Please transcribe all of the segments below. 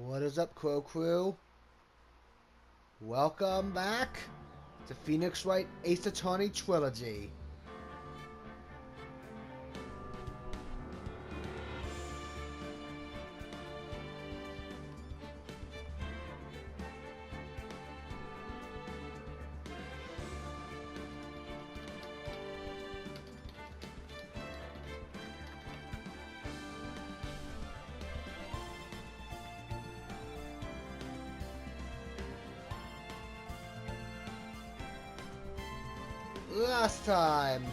What is up, Crow Crew? Welcome back to Phoenix Wright Ace Attorney Trilogy. Last time.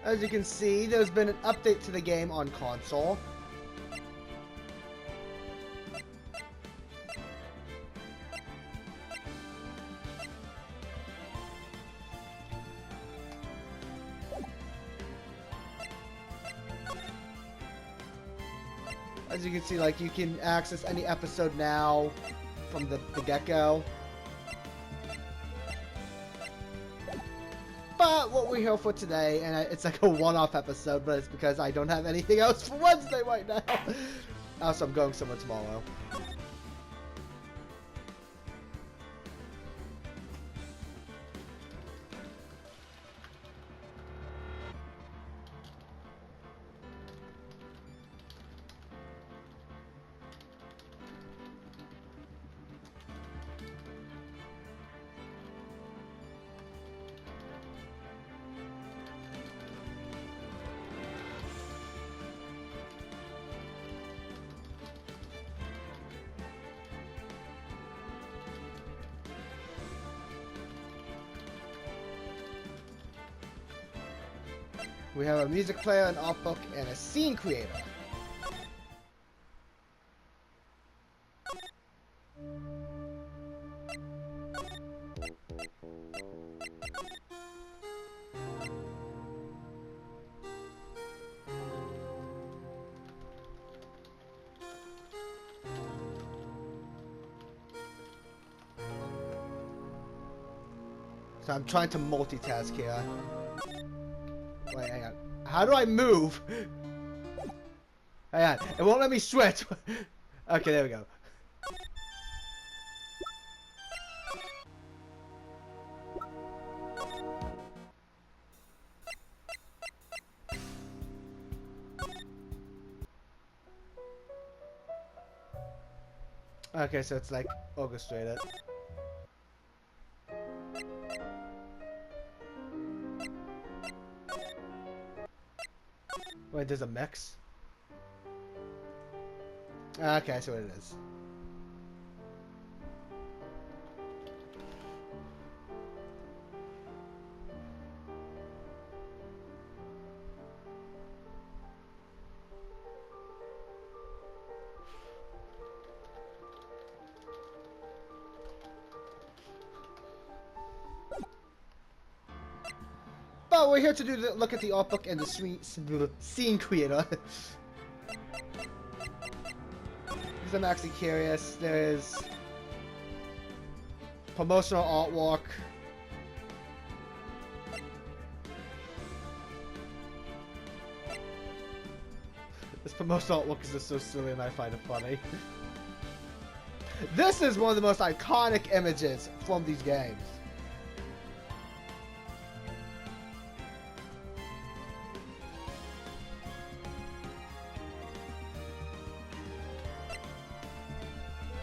As you can see, there's been an update to the game on console. As you can see, like, you can access any episode now from the get-go. But what we're here for today, and it's like a one-off episode, but it's because I don't have anything else for Wednesday right now. Also, I'm going somewhere tomorrow. We have a music player, an art book, and a scene creator. So I'm trying to multitask here. Wait, hang on. How do I move? Hang on. It won't let me switch. Okay, there we go. Okay, so it's like orchestrated. Wait, there's a mix? Okay, I see what it is. But we're here to look at the art book and the scene creator. Because I'm actually curious. There's promotional artwork. This promotional artwork is just so silly and I find it funny. This is one of the most iconic images from these games.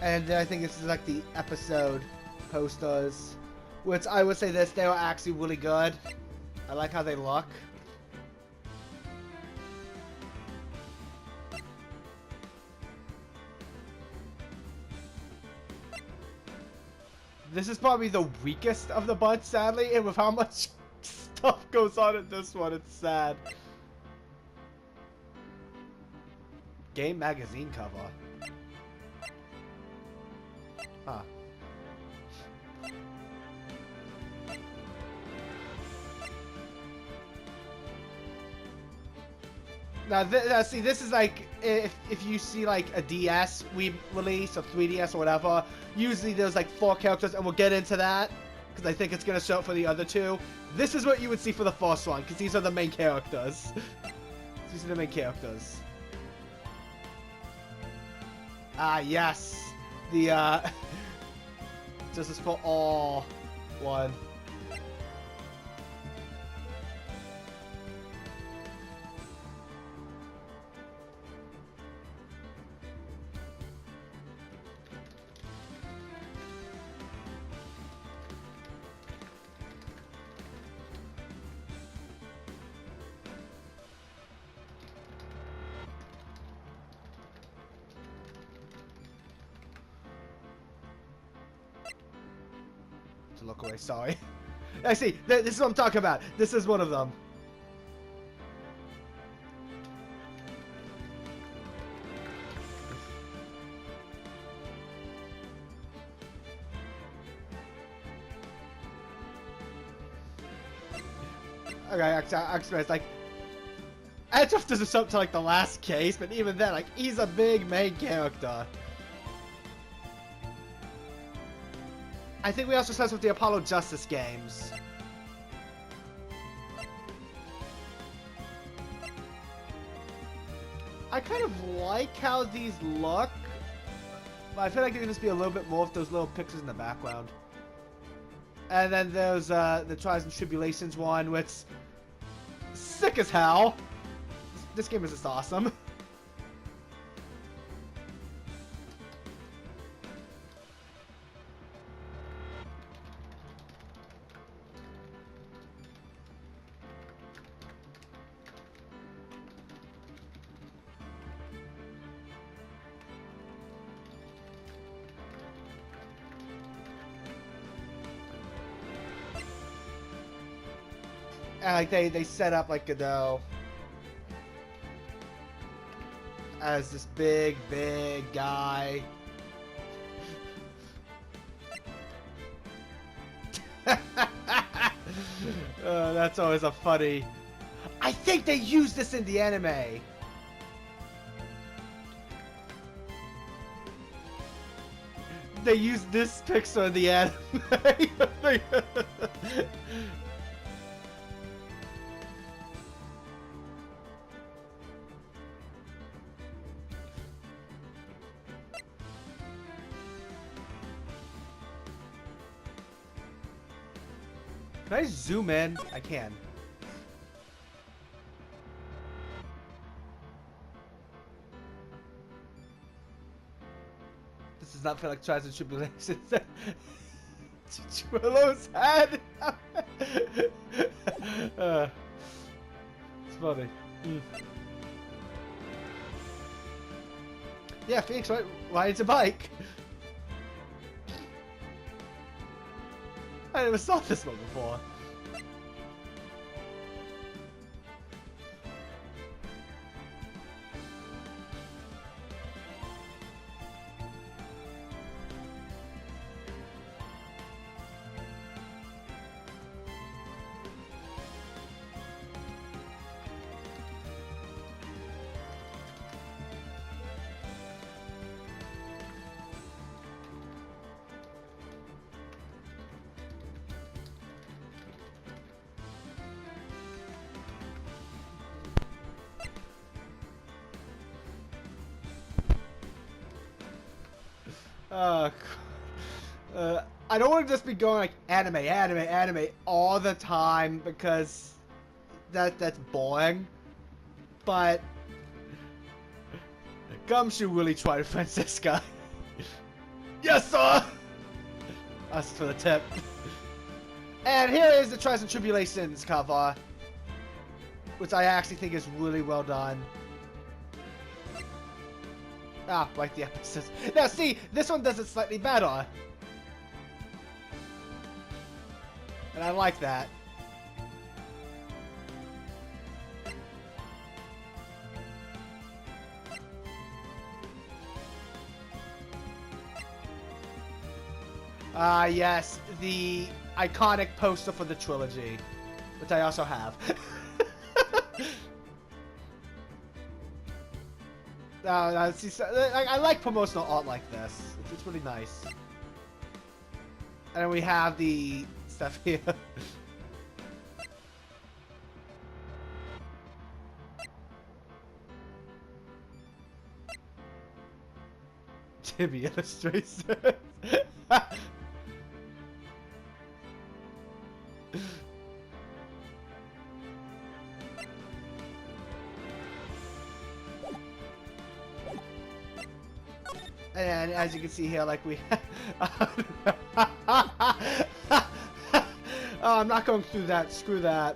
And I think this is like the episode posters, which I would say this, they were actually really good. I like how they look. This is probably the weakest of the bunch, sadly, and with how much stuff goes on in this one, it's sad. Game magazine cover. Huh. Now, see, this is like, if you see like a DS we release, or 3DS or whatever, usually there's like 4 characters, and we'll get into that, because I think it's going to show up for the other 2. This is what you would see for the first one, because these are the main characters. These are the main characters. Ah, yes! The, Justice for All one. To look away, sorry. I see, this is what I'm talking about. This is one of them. Okay, actually, it's like, Edgeoff doesn't show up to like the last case, but even then, like, he's a big main character. I think we also saw this with the Apollo Justice games. I kind of like how these look, but I feel like there could just be a little bit more of those little pictures in the background. And then there's the Trials and Tribulations one, which is sick as hell. This game is just awesome. And like they set up like Godot as this big guy. That's always a funny. I think they used this in the anime. They used this picture in the anime. Can I zoom in? I can. This does not feel like Trials and Tribulations. Chichurro's head! It's funny. Yeah, Phoenix rides a bike. I never saw this one before. I don't want to just be going like anime all the time because that's boring. But Gumshoe really tried to fence this guy. Yes, sir. That's for the tip. And here is the Trials and Tribulations cover, which I actually think is really well done. Ah, like the episodes. Now see, this one does it slightly better. And I like that. Yes, the iconic poster for the trilogy, which I also have. See, so, I like promotional art like this. It's really nice. And then we have the stuff here. Jimmy illustrates it. And as you can see here, like we oh, I'm not going through that. Screw that.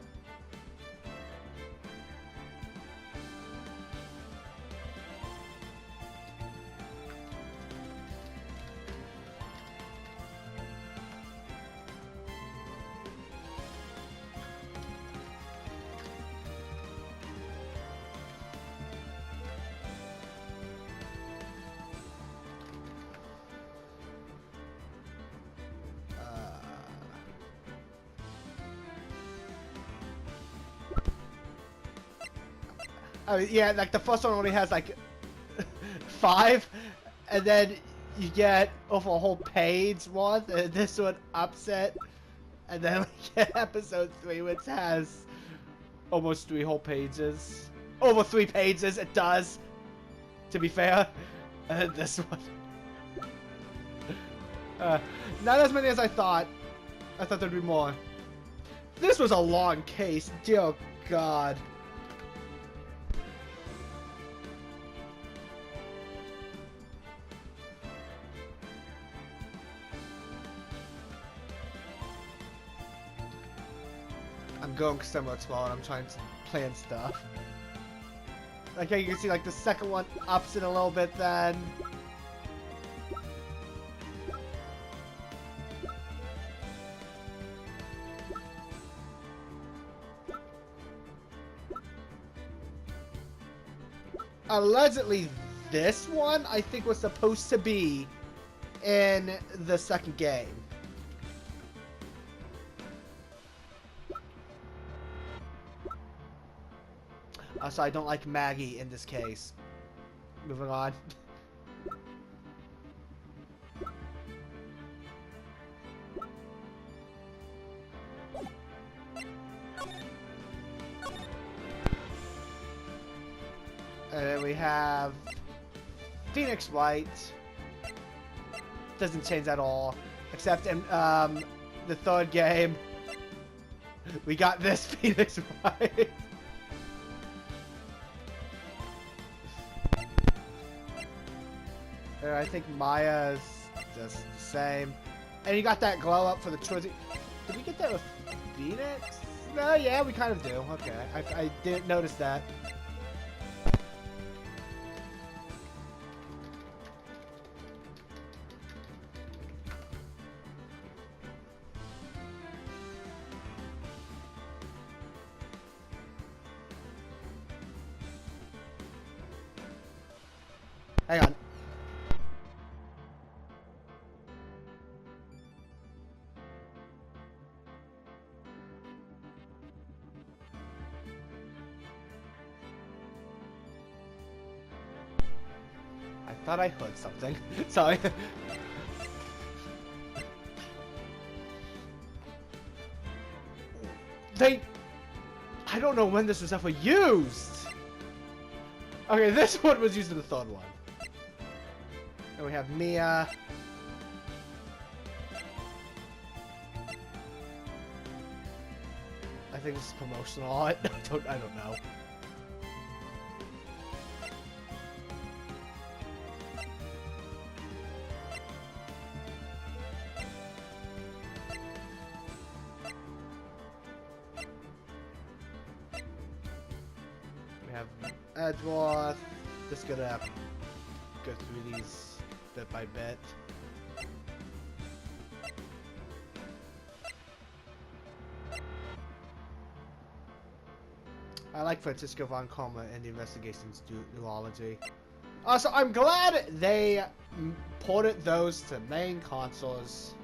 I mean, yeah, like the first one only has like 5, and then you get over a whole page worth, and this one upset, and then we get episode 3, which has almost 3 whole pages. Over 3 pages, it does, to be fair. And then this one. Not as many as I thought. I thought there'd be more. This was a long case, dear God. I'm going similar to while I'm trying to plan stuff. Like you can see, like the second one ups it a little bit then. Allegedly, this one I think was supposed to be in the second game. So I don't like Maggie in this case. Moving on. And then we have Phoenix Wright. Doesn't change at all. Except in the third game, we got this Phoenix Wright. I think Maya's just the same. And you got that glow up for the Trilogy. Did we get that with Phoenix? No, yeah, we kind of do. Okay, I didn't notice that. Hang on. I thought I heard something. Sorry. I don't know when this was ever used. Okay, this one was used in the third one. And we have Mia. I think this is promotional art. I don't know. We have Edgeworth. Just gonna go through these bit by bit. I like Francisco von Coma in the Investigations duology. Also, I'm glad they ported those to main consoles.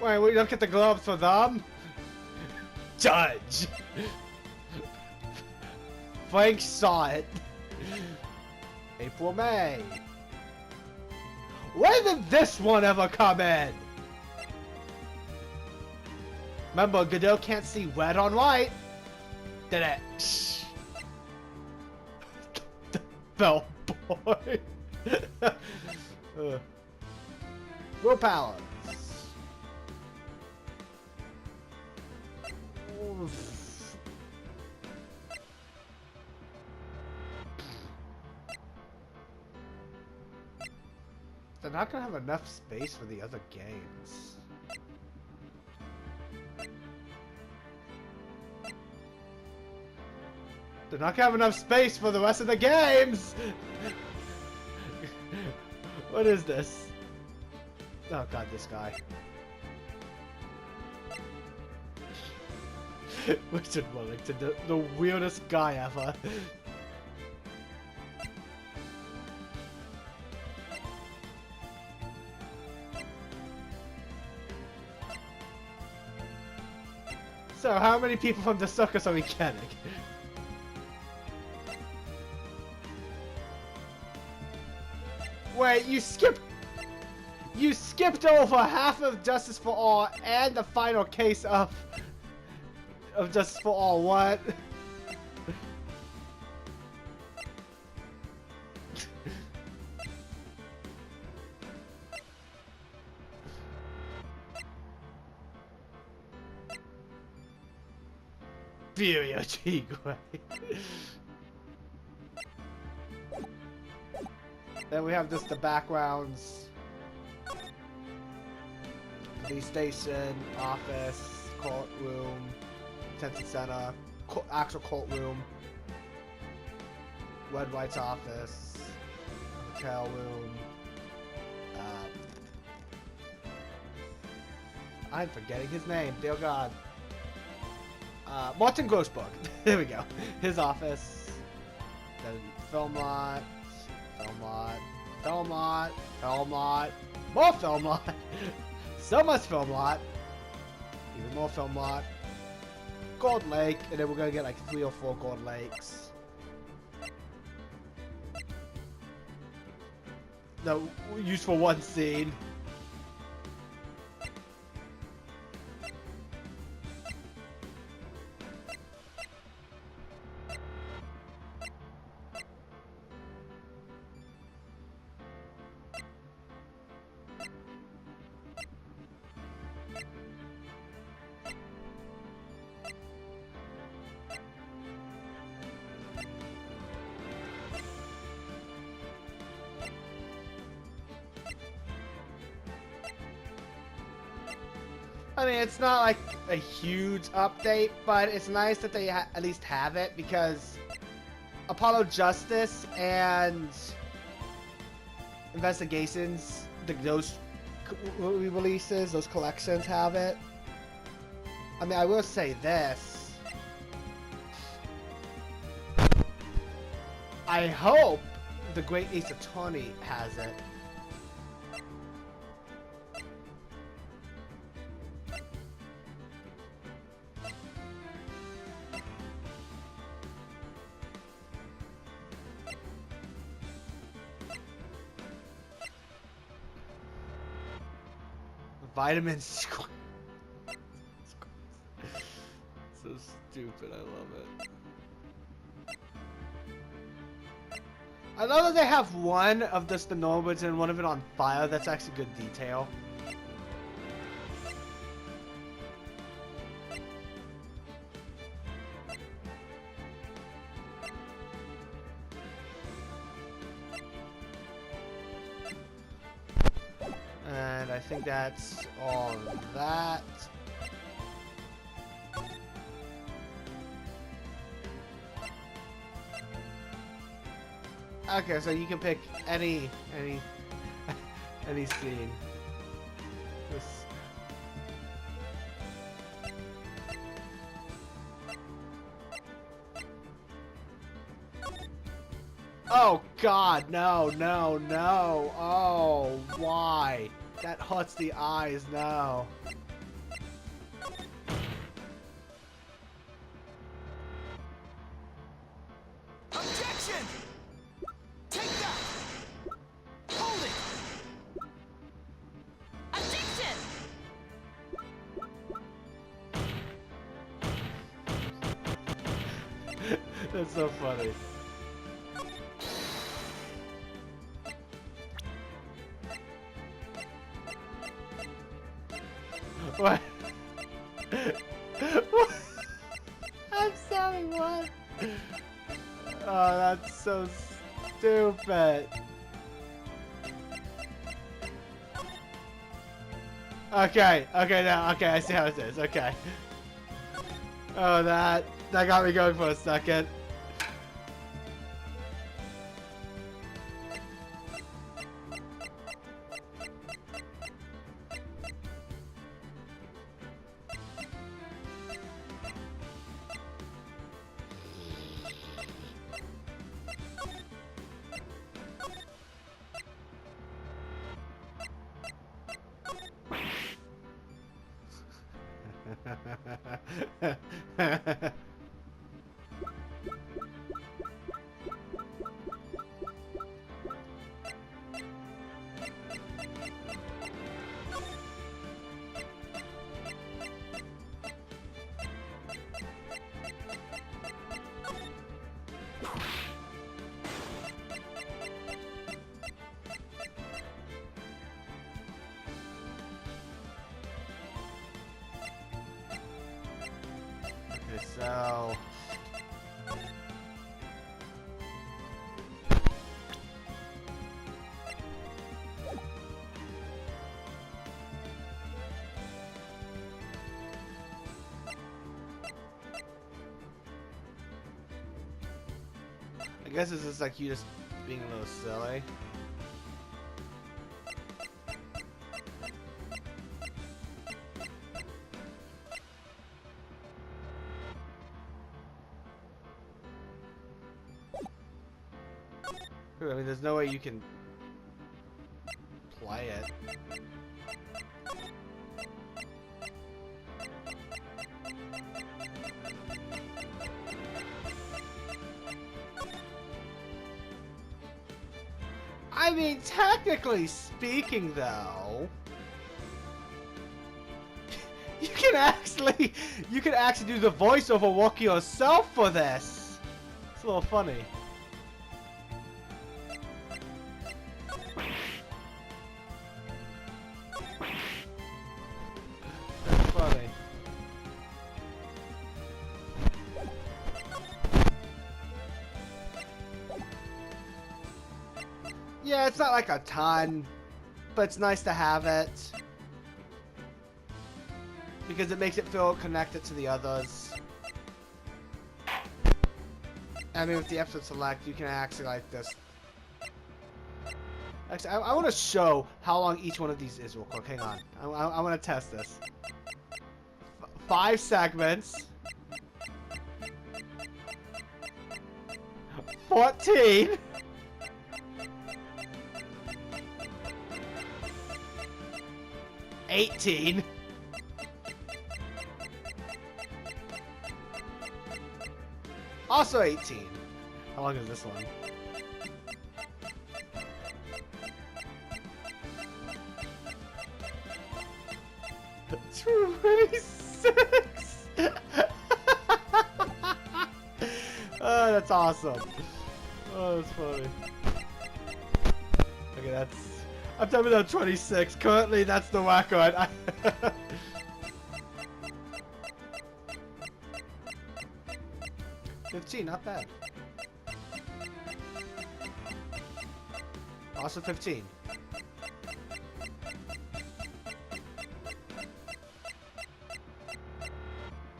Wait, we don't get the gloves for them? Judge! Frank saw it. April, May. When did this one ever come in? Remember, Godot can't see red on white. Did it? Shh. The bell boy. Willpower. They're not gonna have enough space for the other games. They're not gonna have enough space for the rest of the games! What is this? Oh god, this guy. Richard Wellington, the weirdest guy ever. So, how many people from the circus are we getting? Wait, you skipped over half of Justice for All and the final case of Justice for All. What? Furio Tigre. Then we have just the backgrounds. Police station, office, courtroom, detention center, actual courtroom, Red Wright's office, hotel room. I'm forgetting his name, dear God. Martin Grossberg. There we go. His office. Then film lot. Film lot. Film lot. Film lot. More film lot. So much film lot. Even more film lot. Gold Lake. And then we're gonna get like 3 or 4 Gold Lakes. No, used for one scene. I mean, it's not like a huge update, but it's nice that they at least have it, because Apollo Justice and Investigations, those re-releases, those collections have it. I mean, I will say this. I hope the Great Ace Attorney has it. Vitamin Square. So stupid, I love it. I love that they have one of just the Norwoods and one of it on fire. That's actually good detail. And I think that's all of that. Okay, so you can pick any scene. This. Oh God, no, no, no. Oh, why? That hurts the eyes, no. Objection! Take that! Hold it! Objection! That's so funny. What? I'm sorry, what? Oh, that's so stupid. Okay, now, I see how it is, okay. Oh, that got me going for a second. Okay, so I guess this is like you just being a little silly. I mean, there's no way you can play it. I mean, technically speaking, though, you can actually do the voiceover work yourself for this. It's a little funny. That's funny. Yeah, it's not like a ton, but it's nice to have it because it makes it feel connected to the others. I mean, with the episode select, you can actually like this. Actually, I want to show how long each one of these is real quick. Hang on, I want to test this. 5 segments. 14. 18. Also 18. How long is this one? $26. Oh, that's awesome. Oh, that's funny. Okay, that's. I'm done with 26. Currently, that's the record. 15, not bad. Also 15.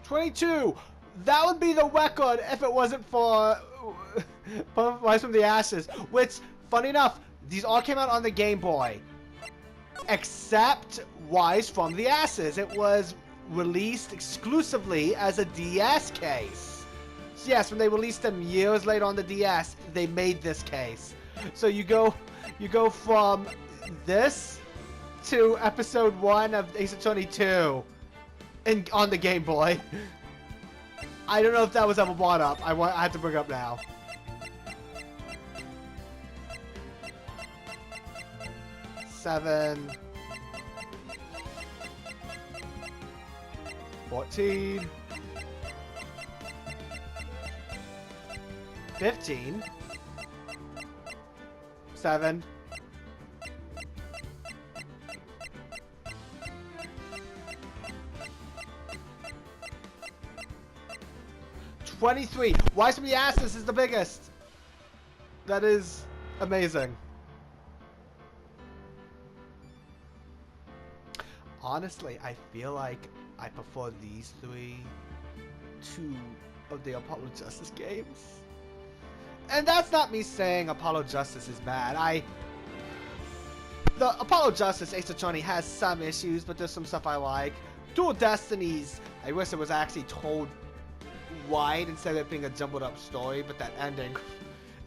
22. That would be the record if it wasn't for Rise from the Ashes, which, funny enough, these all came out on the Game Boy. Except Rise from the Ashes. It was released exclusively as a DS case. So yes, when they released them years later on the DS, they made this case. So you go from this to episode 1 of Ace Attorney 2 on the Game Boy. I don't know if that was ever brought up. I have to bring it up now. Seven. 14. 15. 7. 23. Rise from the Ashes is the biggest. That is amazing. Honestly, I feel like I prefer these 3 to of the Apollo Justice games. And that's not me saying Apollo Justice is bad. The Apollo Justice Ace Attorney has some issues, but there's some stuff I like. Dual Destinies, I wish it was actually told wide instead of it being a jumbled up story, but that ending.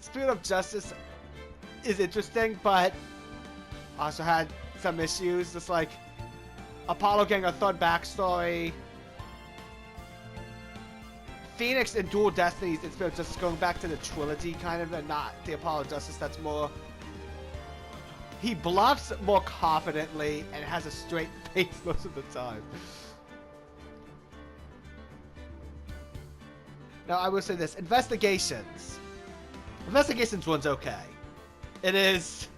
Spirit of Justice is interesting, but also had some issues, just like Apollo getting a third backstory. Phoenix and Dual Destinies and Spirit of Justice going back to the trilogy kind of, and not the Apollo Justice. That's more, he bluffs more confidently and has a straight face most of the time. Now, I will say this. Investigations. Investigations one's okay. It is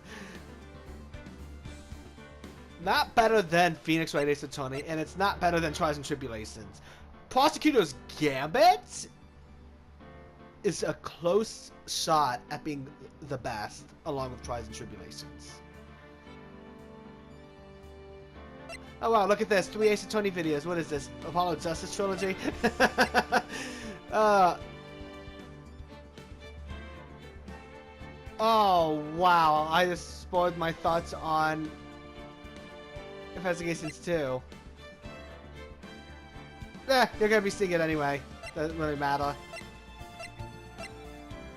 not better than Phoenix Wright Ace Attorney, and it's not better than Trials and Tribulations. Prosecutor's Gambit is a close shot at being the best, along with Trials and Tribulations. Oh wow, look at this. 3 Ace Attorney videos. What is this? Apollo Justice Trilogy? Oh wow, I just spoiled my thoughts on Investigations 2. You're gonna be seeing it anyway. Doesn't really matter.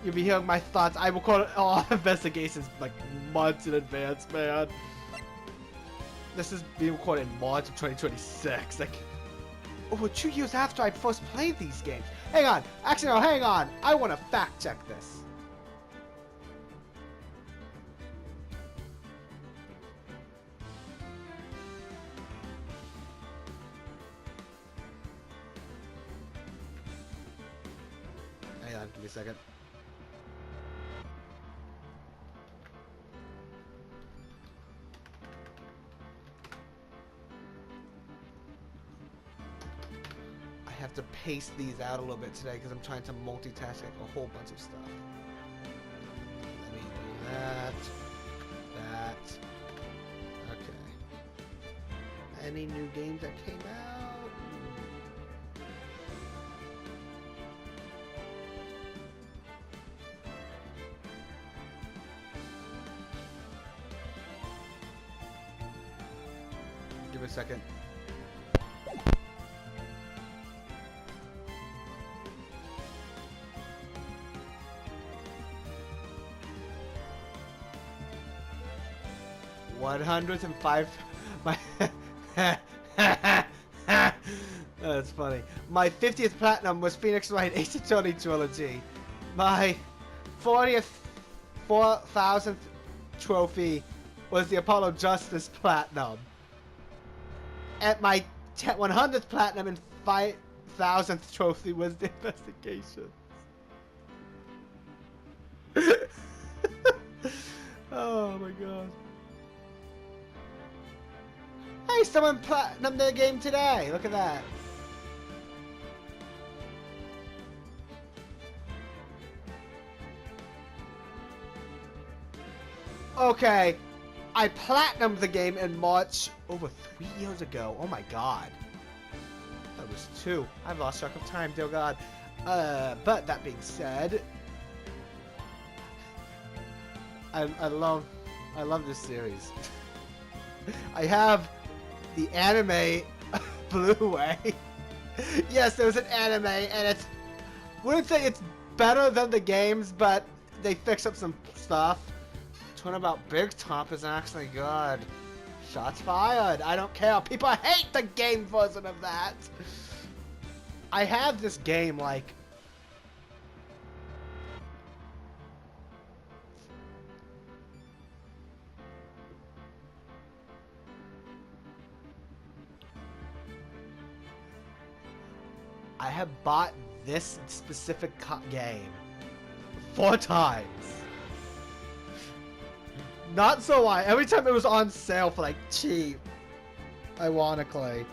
You'll be hearing my thoughts. I record all Investigations like months in advance, man. This is being recorded in March of 2026. Like, over 2 years after I first played these games. Hang on. Actually, no, hang on. I want to fact check this. Hang on, give me a second. I have to pace these out a little bit today because I'm trying to multitask like a whole bunch of stuff. Let me do that. That. Okay. Any new games that came out? Give me a second. $105. My that's funny. My 50th platinum was Phoenix Wright Ace Attorney Trilogy. My 40th 4,000th trophy was the Apollo Justice Platinum. At my 100th platinum and 5,000th trophy was the Investigation. Oh my god. Hey, someone platinumed their game today. Look at that. Okay. I platinumed the game in March over 3 years ago. Oh my god. That was 2. I've lost track of time, dear god. But that being said, I love this series. I have the anime Blu-ray. Yes, there's an anime, and it's, wouldn't say it's better than the games, but they fix up some stuff. Turnabout Big Top is actually good. Shots fired. I don't care. People hate the game version of that. I have this game like, I have bought this specific game 4 times. Not so why. Every time it was on sale for like cheap. Ironically.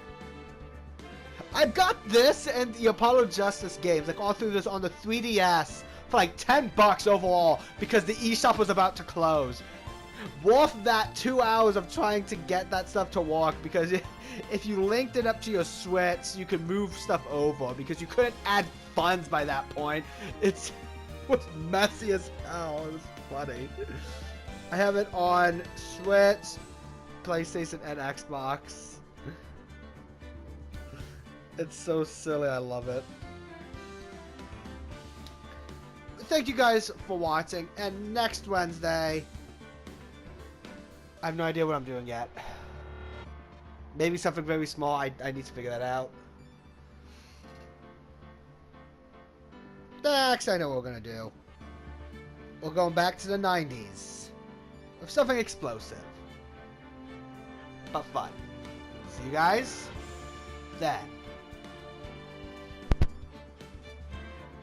I've got this and the Apollo Justice games, like all through this on the 3DS for like $10 overall because the eShop was about to close. Worth that 2 hours of trying to get that stuff to work, because if you linked it up to your Switch, you could move stuff over because you couldn't add funds by that point. It was messy as hell. It was funny. I have it on Switch, PlayStation, and Xbox. It's so silly. I love it. Thank you guys for watching. And next Wednesday, I have no idea what I'm doing yet. Maybe something very small. I need to figure that out. Next, I know what we're going to do. We're going back to the 90s. With something explosive. But fun. See you guys then.